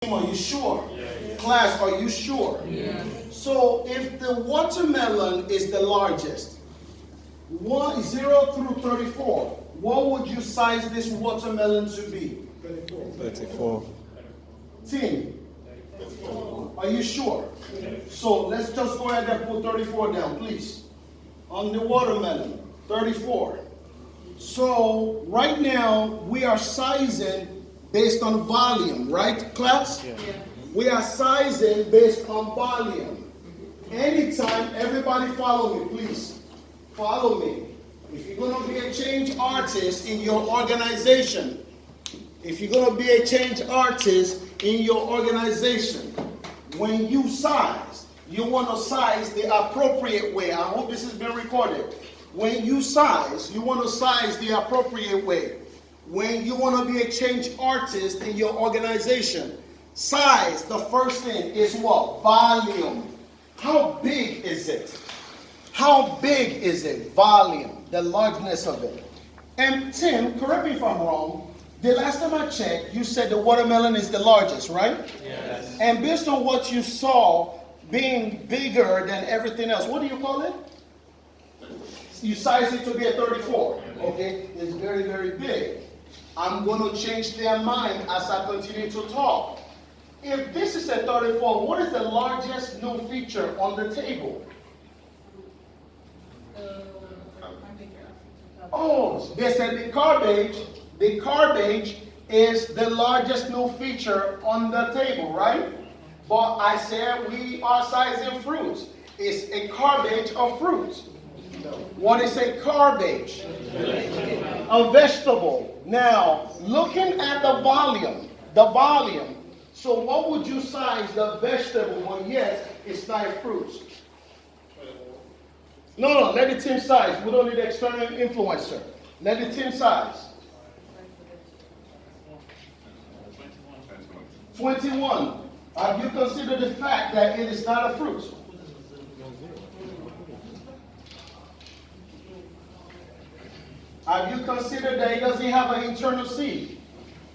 Are you sure? Class, are you sure? So if the watermelon is the largest, 0 through 34, what would you size this watermelon to be? 34. Team, are you sure? So let's just go ahead and put 34 down, please. On the watermelon, 34. So right now we are sizing based on volume, right, class? Yeah. We are sizing based on volume. Anytime, everybody follow me, please. Follow me. If you're going to be a change artist in your organization, when you size, you want to size the appropriate way. I hope this has been recorded. When you size, you want to size the appropriate way. When you want to be a change artist in your organization, size, the first thing is what? Volume. How big is it? How big is it? Volume, the largeness of it. And Tim, correct me if I'm wrong, the last time I checked, you said the watermelon is the largest, right? Yes. And based on what you saw being bigger than everything else, what do you call it? You size it to be a 34. Okay, it's very, very big. I'm going to change their mind as I continue to talk. If this is a 34, what is the largest new feature on the table? Oh, they said the garbage. The garbage is the largest new feature on the table, right? But I said we are sizing fruits. It's a garbage of fruits. What is a garbage? A vegetable. Now, looking at the volume. So what would you size the vegetable? Well, yes, it's like fruits. No, let the team size. We don't need external influencer. Let the team size. 21. Have you considered the fact that it is not a fruit? Have you considered that it doesn't have an internal seed?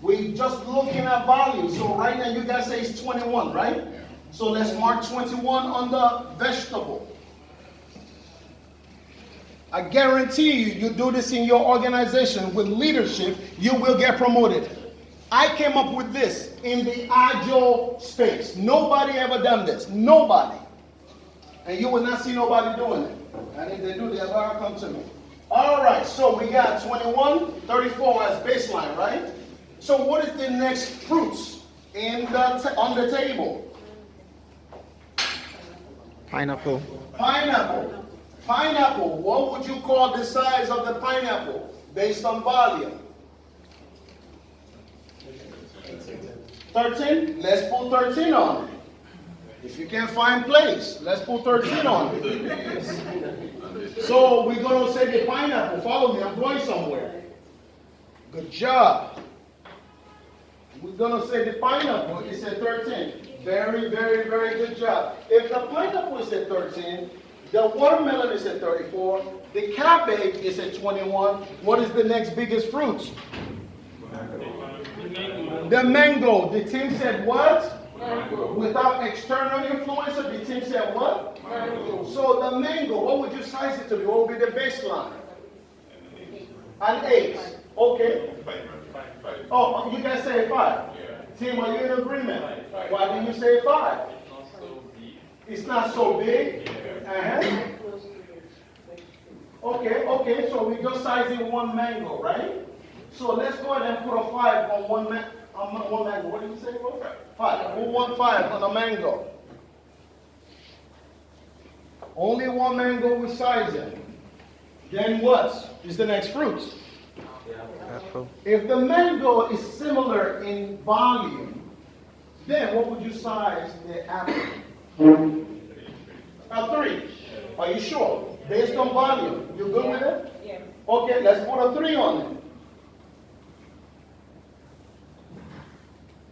We're just looking at volume. So right now you guys say it's 21, right? So let's mark 21 on the vegetable. I guarantee you do this in your organization with leadership, you will get promoted. I came up with this in the Agile space. Nobody ever done this. Nobody. And you will not see nobody doing it. And if they do, they'll ever come to me. All right, so we got 21, 34 as baseline, right? So what is the next fruits on the table? Pineapple. Pineapple, what would you call the size of the pineapple based on volume? 13? Let's put 13 on it. If you can't find place, let's put 13 on it. So we're going to say the pineapple. Follow me, I'm going somewhere. Good job. We're going to say the pineapple is at 13. Very, very, very good job. If the pineapple is at 13, the watermelon is at 34, the cabbage is at 21. What is the next biggest fruit? The mango. The team said what? Mango. Without external influencer, the team said what? Mango. So the mango, what would you size it to be? What would be the baseline? An 8. Okay. 5. Oh, you guys say 5. Team, are you in agreement? Why did you say 5? It's not so big. Okay, so we just sizing one mango, right? So let's go ahead and put a 5 on one mango. What did you say, bro? 5. Who want 5 on a mango? Only one mango with sizing. Then what is the next fruit? Apple. If the mango is similar in volume, then what would you size the apple? A 3. Are you sure? Based on volume. You good with it? Yeah. Okay, let's put a 3 on it.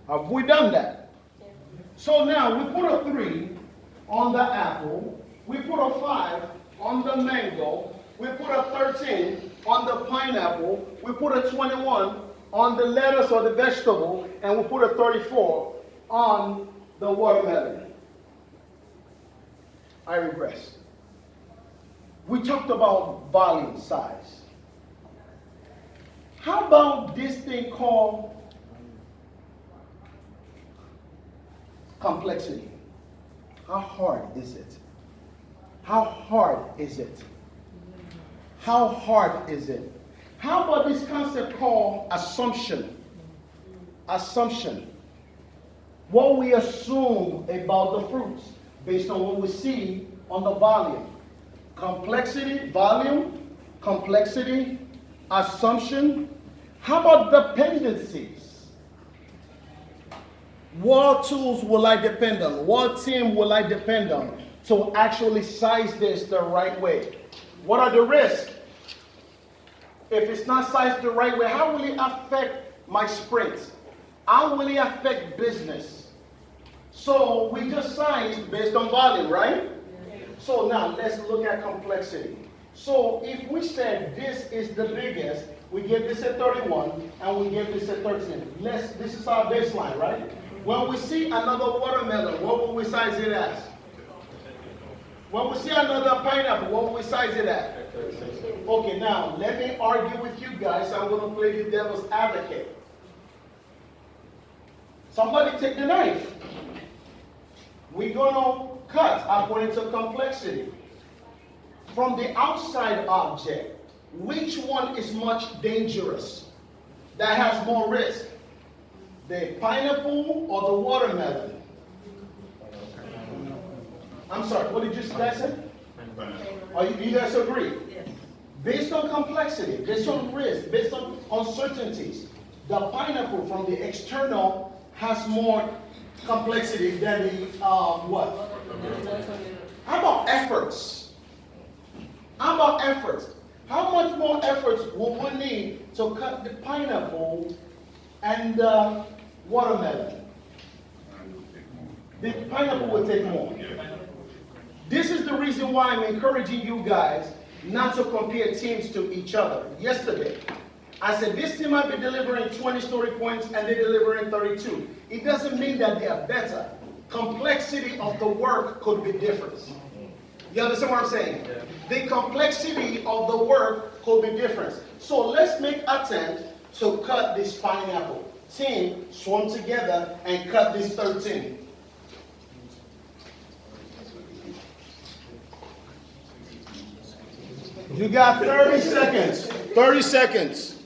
Have we done that? Yeah. So now we put a 3 on the apple. We put a 5 on the mango. We put a 13 on the pineapple. We put a 21 on the lettuce or the vegetable. And we put a 34 on the watermelon. I regress. We talked about volume, size. How about this thing called complexity? How hard is it? How hard is it? How hard is it? How about this concept called assumption? Assumption. What we assume about the fruits based on what we see on the volume. Complexity, volume, complexity, assumption. How about dependencies? What tools will I depend on? What team will I depend on to actually size this the right way? What are the risks? If it's not sized the right way, how will it affect my sprint? How will it affect business? So we just sized based on volume, right? So now let's look at complexity. So if we said this is the biggest, we give this a 31 and we give this a 13. This is our baseline, right? When we see another watermelon, what will we size it as? When we see another pineapple, what will we size it at? Okay, now let me argue with you guys. I'm going to play the devil's advocate. Somebody take the knife. We're going to cut according to complexity. From the outside object, which one is much dangerous? That has more risk? The pineapple or the watermelon? I'm sorry, what did you guys say? Do you guys agree? Yes. Based on complexity, based on risk, based on uncertainties, the pineapple from the external has more complexity than the what? How about efforts? How about efforts? How much more efforts will we need to cut the pineapple and the watermelon? The pineapple will take more. This is the reason why I'm encouraging you guys not to compare teams to each other. Yesterday, I said this team might be delivering 20 story points and they're delivering 32. It doesn't mean that they are better. Complexity of the work could be different. You understand what I'm saying? Yeah. The complexity of the work could be different. So let's make an attempt to cut this pineapple. Team swarm together and cut this 13. You got 30 seconds. 30 seconds.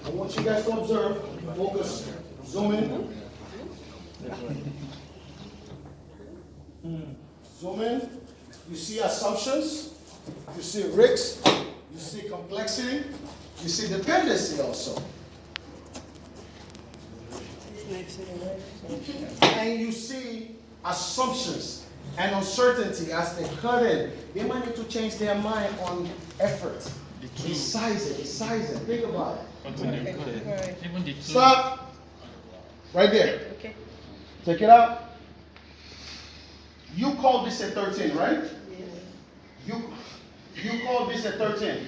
I want you guys to observe, focus, zoom in. Zoom in. You see assumptions, you see risks, you see complexity, you see dependency also. And you see assumptions and uncertainty as they cut in. They might need to change their mind on effort. They size it, Think about it. Stop. Right there. Okay. Take it out. You call this a 13, right? Yes. You call this a 13.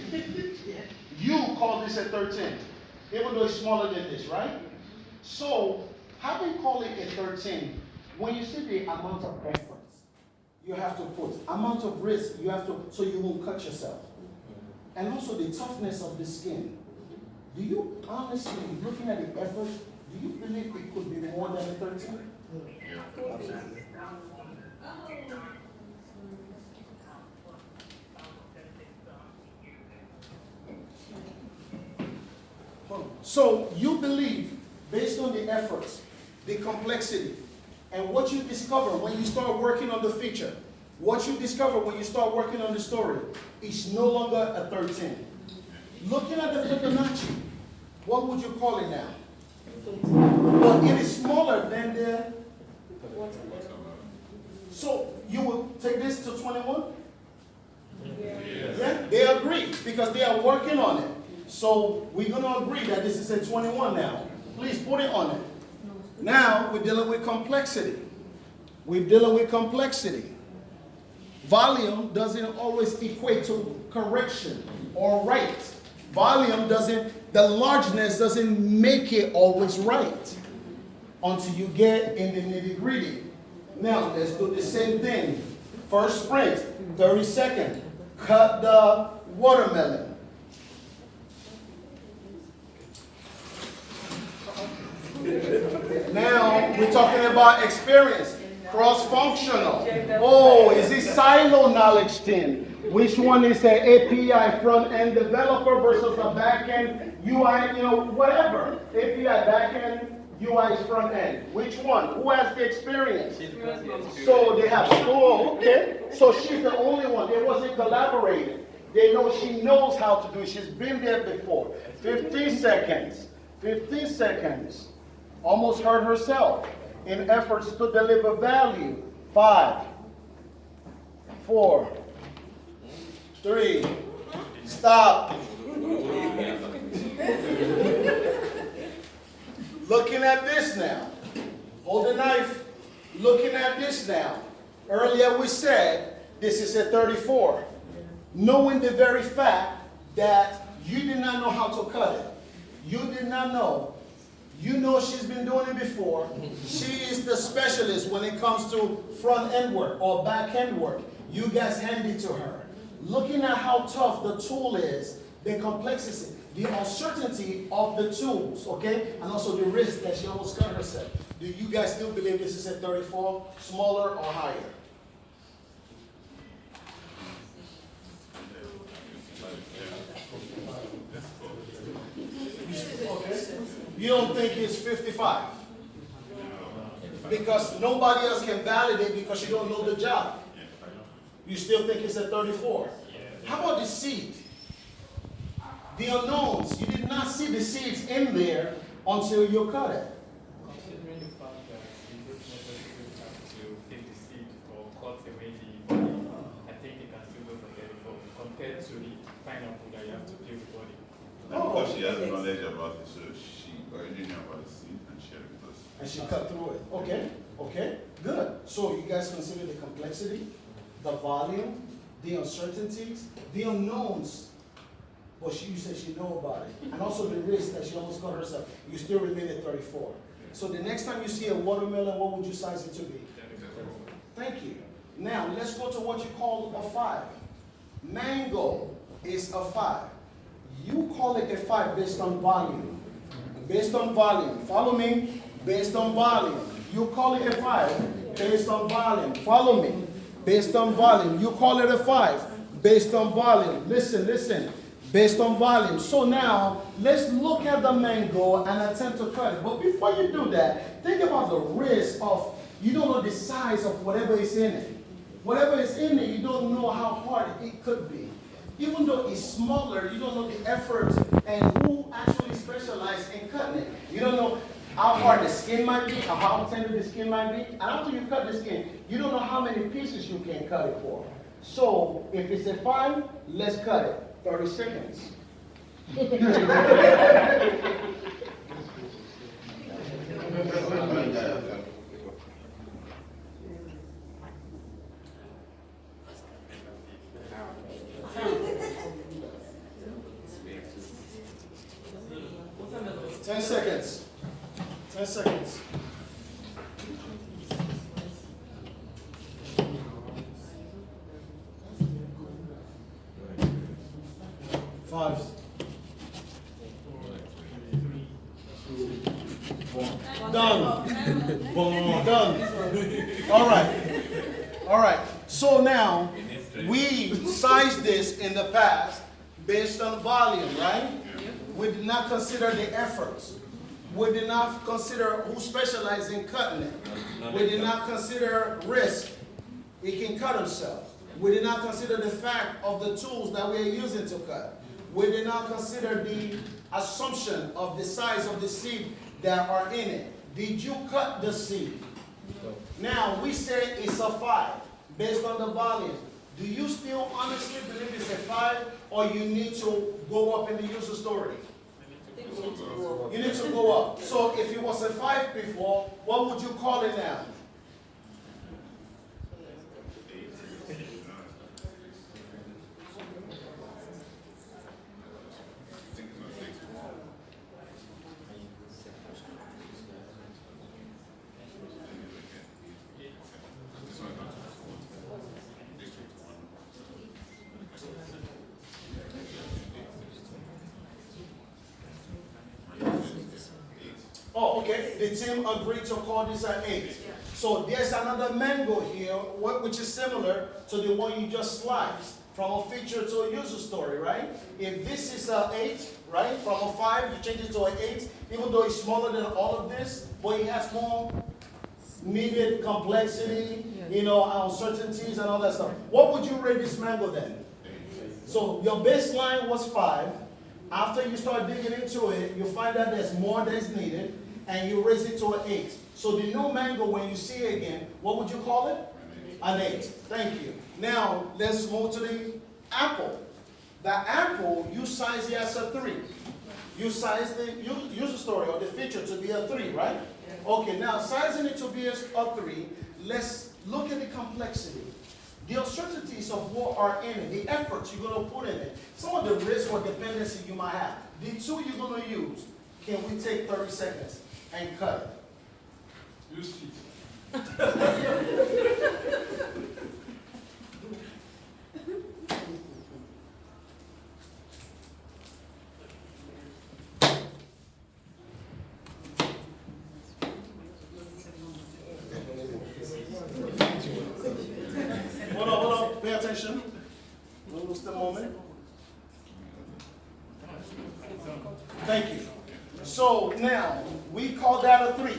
Yeah. You call this a 13. Even though it's smaller than this, right? So, how do you call it a 13? When you see the amount of effort you have to put, amount of risk you have to, so you won't cut yourself. And also the toughness of the skin. Do you honestly, looking at the effort, do you believe it could be more than a 13? So you believe, based on the efforts, the complexity, and what you discover when you start working on the feature, what you discover when you start working on the story, is no longer a 13. Looking at the Fibonacci, what would you call it now? But it is smaller than the... So you will take this to 21? Yeah, they agree because they are working on it. So we're going to agree that this is a 21 now. Please put it on it. Now we're dealing with complexity. We're dealing with complexity. Volume doesn't always equate to correction. or right. Volume doesn't, the largeness doesn't make it always right until you get in the nitty-gritty. Now, let's do the same thing. First sprint, 30 seconds. Cut the watermelon. Now, we're talking about experience. Cross-functional. Oh, is it silo knowledge thing? Which one is an API front-end developer versus a back-end UI, whatever. API back-end, UI is front-end. Which one? Who has the experience? So they have, oh, okay. So she's the only one. It wasn't collaborated. They know she knows how to do it. She's been there before. 15 seconds. 15 seconds. Almost hurt herself in efforts to deliver value. 5, 4, 3, stop. Looking at this now. Hold the knife. Looking at this now. Earlier we said this is a 34. Knowing the very fact that you did not know how to cut it. You did not know. You know she's been doing it before. She is the specialist when it comes to front-end work or back-end work. You guys hand it to her. Looking at how tough the tool is, the complexity, the uncertainty of the tools, okay? And also the risk that she almost cut herself. Do you guys still believe this is a 34, smaller or higher? Okay. You don't think it's 55? Because nobody else can validate because you don't know the job. You still think it's a 34? How about the seed? The unknowns. You did not see the seeds in there until you cut it. Considering the fact that you don't necessarily have to take the seed or cut away the body, I think you can still go for 34 compared to the pineapple that you have to peel the body. Because she has knowledge about it, so she already knew about the seed and shared it with us. And she cut through it. Okay, okay, good. So you guys consider the complexity, the volume, the uncertainties, the unknowns. But you said she know about it. And also the risk that she almost cut herself. You still remain at 34. So the next time you see a watermelon, what would you size it to be? Thank you. Now let's go to what you call a 5. Mango is a 5. You call it a 5 based on volume. Based on volume. Follow me? Based on volume. You call it a 5 based on volume. Follow me? Based on volume. You call it a 5 based on volume. Listen, listen. Based on volume. So now, let's look at the mango and attempt to cut it. But before you do that, think about the risk of, you don't know the size of whatever is in it. Whatever is in it, you don't know how hard it could be. Even though it's smaller, you don't know the effort and who actually specializes in cutting it. You don't know how hard the skin might be, or how tender the skin might be. And after you cut the skin, you don't know how many pieces you can cut it for. So, if it's a 5, let's cut it. 30 seconds. 10 seconds. 10 seconds. 5. Done. Done. All right. All right. So now, we sized this in the past based on volume, right? We did not consider the efforts. We did not consider who specializes in cutting it. We did not consider risk. He can cut himself. We did not consider the fact of the tools that we are using to cut. We did not consider the assumption of the size of the seed that are in it. Did you cut the seed? Now, we say it's a 5 based on the volume. Do you still honestly believe it's a 5, or you need to go up in the user story? You need to go up. So if it was a 5 before, what would you call it now? Oh, okay. The team agreed to call this an 8. So there's another mango here, which is similar to the one you just sliced. From a feature to a user story, right? If this is an 8, right? From a 5, you change it to an 8, even though it's smaller than all of this, but it has more needed complexity, uncertainties and all that stuff. What would you rate this mango then? So your baseline was 5. After you start digging into it, you find that there's more that's needed, and you raise it to an 8. So the new mango, when you see it again, what would you call it? An 8. Thank you. Now, let's move to the apple. The apple, you size it as a 3. You size the user story or the feature to be a 3, right? Okay, now sizing it to be a 3, let's look at the complexity. The uncertainties of what are in it, the efforts you're going to put in it, some of the risk or dependency you might have. The tool you're going to use, can we take 30 seconds and cut it? Use it. Hold on, pay attention. Don't lose the moment. Thank you. So now, we call that a 3,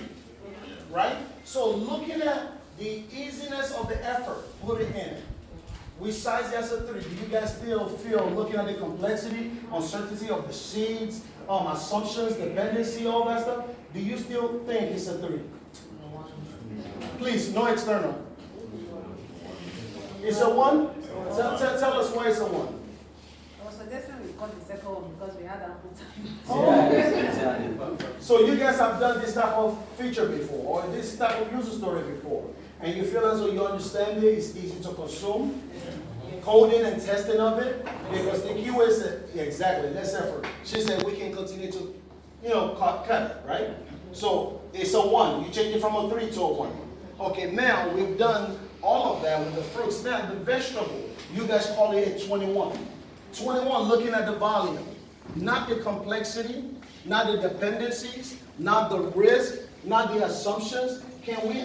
right? So looking at the easiness of the effort, put it in. We size it as a 3. Do you guys still feel, looking at the complexity, uncertainty of the seeds, assumptions, dependency, all that stuff, do you still think it's a 3? Please, no external. It's a 1? Tell us why it's a 1. I was suggesting we call the second one because we had ample time. Oh. So you guys have done this type of feature before, or this type of user story before, and you feel as though you understand it, it's easy to consume, coding and testing of it, because the keyword said, yeah, exactly, less effort. She said we can continue to, cut it, right? So it's a 1. You change it from a 3 to a 1. Okay, now we've done all of that with the fruits. Now the vegetable, you guys call it a 21. 21, looking at the volume, not the complexity, not the dependencies, not the risk, not the assumptions. Can we